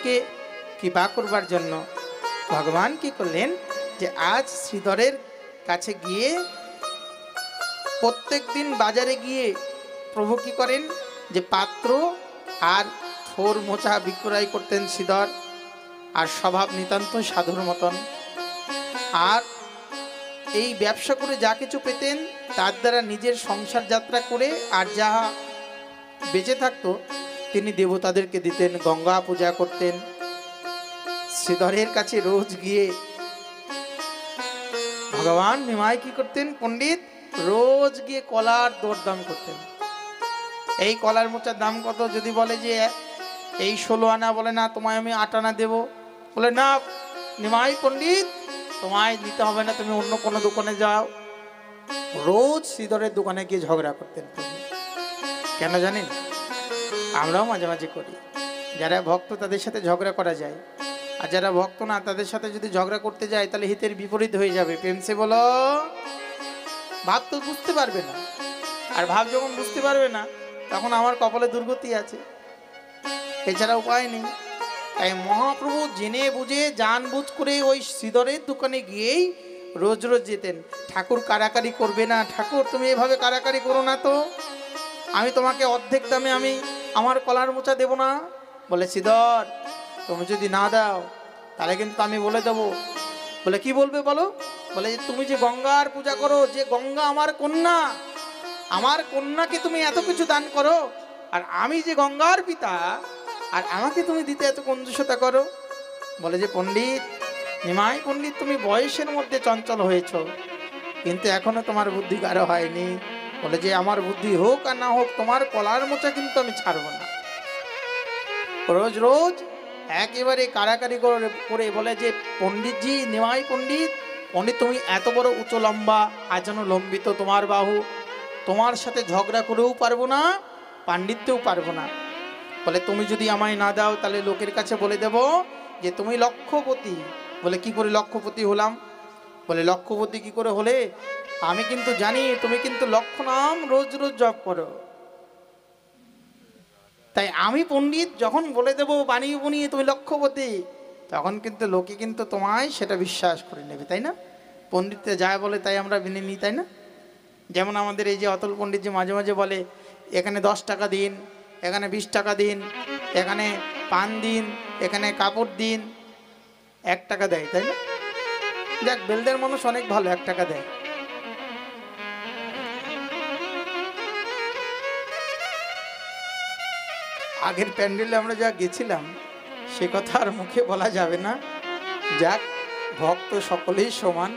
শ্রীধরকে কৃপা করবার জন্য ভগবান কি করলেন যে আজ শ্রীধরের কাছে গিয়ে প্রত্যেক দিন বাজারে গিয়ে প্রভু কি করেন যে পাত্র আর থোর মোচা বিক্রয় করতেন শ্রীধর, আর স্বভাব নিতান্ত সাধুর মতন। আর এই ব্যবসা করে যা কিছু পেতেন তার দ্বারা নিজের সংসার যাত্রা করে আর যা বেঁচে থাকতো তিনি দেবতাদেরকে দিতেন, গঙ্গা পূজা করতেন। শ্রীধরের কাছে রোজ গিয়ে ভগবান নিমাই কি করতেন, পণ্ডিত রোজ গিয়ে কলার দরদাম করতেন। এই কলার মোচার দাম কত? যদি বলে যে এই 16 আনা, বলে না তোমায় আমি 8 আনা দেবো। বলে না নিমাই পণ্ডিত তোমায় নিতে হবে না, তুমি অন্য কোনো দোকানে যাও। রোজ শ্রীধরের দোকানে গিয়ে ঝগড়া করতেন। কেন জানেন? আমরাও মাঝে মাঝে করি। যারা ভক্ত তাদের সাথে ঝগড়া করা যায়, আর যারা ভক্ত না তাদের সাথে যদি ঝগড়া করতে যায় তাহলে হিতের বিপরীত হয়ে যাবে। প্রেমসে বলো, ভাব তো বুঝতে পারবে না, আর ভাব যখন বুঝতে পারবে না তখন আমার কপালে দুর্গতি আছে, এছাড়া উপায় নেই। তাই মহাপ্রভু জেনে বুঝে জানবুঝ করে ওই শ্রীধরের দোকানে গিয়েই রোজ রোজ যেতেন। ঠাকুর কারাকারি করবে না, ঠাকুর তুমি এভাবে কারাকারি করো না তো, আমি তোমাকে অর্ধেক দামে আমি আমার কলার মোচা দেব না। বলে শ্রীধর তুমি যদি না দাও তাহলে কিন্তু আমি বলে দেবো। বলে কি বলবে বলো? বলে তুমি যে গঙ্গার পূজা করো, যে গঙ্গা আমার কন্যা, আমার কন্যাকে তুমি এত কিছু দান করো, আর আমি যে গঙ্গার পিতা, আর আমাকে তুমি দিতে এত কঞ্জুসতা করো। বলে যে পণ্ডিত নিমাই পণ্ডিত তুমি বয়সের মধ্যে চঞ্চল হয়েছ, কিন্তু এখনো তোমার বুদ্ধি গাঢ় হয়নি। বলে যে আমার বুদ্ধি হোক আর না হোক তোমার কলার মোচা কিন্তু আমি ছাড়বো না। রোজ রোজ একেবারে কারাকারি করে বলে যে পণ্ডিতজি নিমাই পণ্ডিত পণ্ডিত তুমি এত বড় উঁচু লম্বা, আজ যেন লম্বিত তোমার বাহু, তোমার সাথে ঝগড়া করেও পারবো না, পাণ্ডিত্যেও পারবো না। বলে তুমি যদি আমায় না দাও তাহলে লোকের কাছে বলে দেব যে তুমি লক্ষপতি। বলে কি করে লক্ষপতি হলাম? বলে লক্ষপতি কি করে হলে? আমি কিন্তু জানি তুমি কিন্তু লক্ষ নাম রোজ রোজ জপ করো, তাই আমি পণ্ডিত যখন বলে দেবো বানিয়ে বুনিয়ে তুমি লক্ষপতি, তখন কিন্তু লোকে কিন্তু তোমায় সেটা বিশ্বাস করে নেবে, তাই না? পণ্ডিতরা যায় বলে তাই আমরা মেনে নিই, তাই না? যেমন আমাদের এই যে অতল পণ্ডিত যে মাঝে মাঝে বলে এখানে 10 টাকা দিন, এখানে 20 টাকা দিন, এখানে পান দিন, এখানে কাপড় দিন, 1 টাকা দেয়, তাই না? দেখ বেলদের মানুষ অনেক ভালো, 1 টাকা দেয়। আগের প্যান্ডেলে আমরা যা গেছিলাম সে কথা আর মুখে বলা যাবে না। যাক, ভক্ত সকলেই সমান,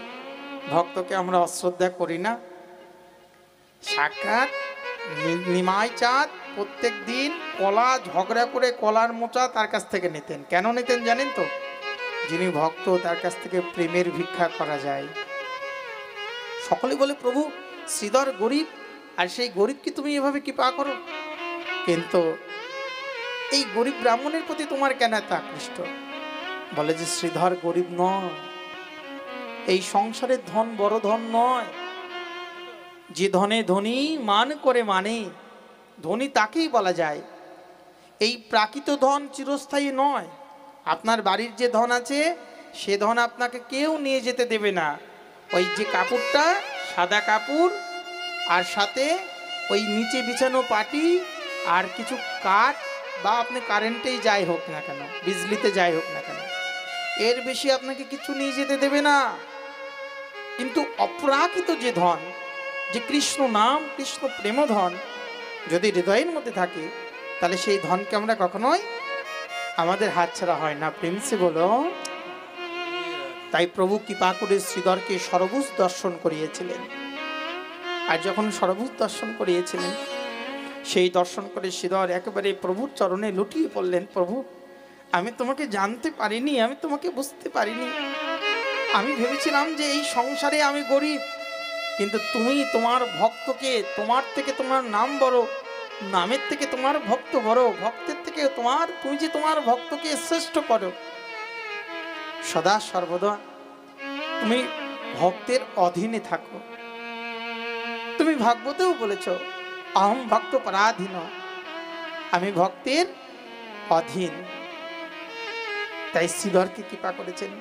ভক্তকে আমরা অশ্রদ্ধা করি না। সাক্ষাৎ নিমাই চাঁদ প্রত্যেক দিন কলা ঝগড়া করে কলার মোচা তার কাছ থেকে নিতেন। কেন নিতেন জানেন তো? যিনি ভক্ত তার কাছ থেকে প্রেমের ভিক্ষা করা যায়। সকলে বলে প্রভু শ্রীধর গরিব, আর সেই গরিবকে তুমি এভাবে কৃপা করো, কিন্তু এই গরিব ব্রাহ্মণের প্রতি তোমার কেন এত আকৃষ্ট? বলে যে শ্রীধর গরিব নয়, এই সংসারের ধন বড় ধন নয়, যে ধনে ধনী মান করে মানে ধনী তাকেই বলা যায়। এই প্রাকৃত ধন চিরস্থায়ী নয়। আপনার বাড়ির যে ধন আছে সে ধন আপনাকে কেউ নিয়ে যেতে দেবে না। ওই যে কাপড়টা সাদা কাপড়, আর সাথে ওই নিচে বিছানো পাটি, আর কিছু কাঠ, বা আপনি কারেন্টেই যাই হোক না কেন, বিজলিতে যাই হোক না কেন, এর বেশি আপনাকে কিছু নিয়ে যেতে দেবে না। কিন্তু অপ্রাকৃত যে ধন, যে কৃষ্ণ নাম কৃষ্ণ প্রেম ধন যদি হৃদয়ের মধ্যে থাকে, তাহলে সেই ধনকে আমরা কখনোই আমাদের হাতছাড়া হয় না। প্রেমসে বলো। তাই প্রভু কৃপা করে শ্রীধরকে সরভুজ দর্শন করিয়েছিলেন। আর যখন সরভুজ দর্শন করিয়েছিলেন, সেই দর্শন করে শ্রীধর একেবারে প্রভুর চরণে লুটিয়ে পড়লেন। প্রভু আমি তোমাকে জানতে পারিনি, আমি তোমাকে বুঝতে পারিনি। আমি ভেবেছিলাম যে এই সংসারে আমি গরিব, কিন্তু তুমি তোমার ভক্তকে, তোমার থেকে তোমার নাম বড়, নামের থেকে তোমার ভক্ত বড়, ভক্তের থেকে তুমি যে তোমার ভক্তকে শ্রেষ্ঠ করো। সদা সর্বদা তুমি ভক্তের অধীনে থাকো। তুমি ভাগবতেও বলেছ অহম ভক্ত পরাধীন, আমি ভক্তের অধীন। তাই শ্রীধরকে কৃপা করেছেন।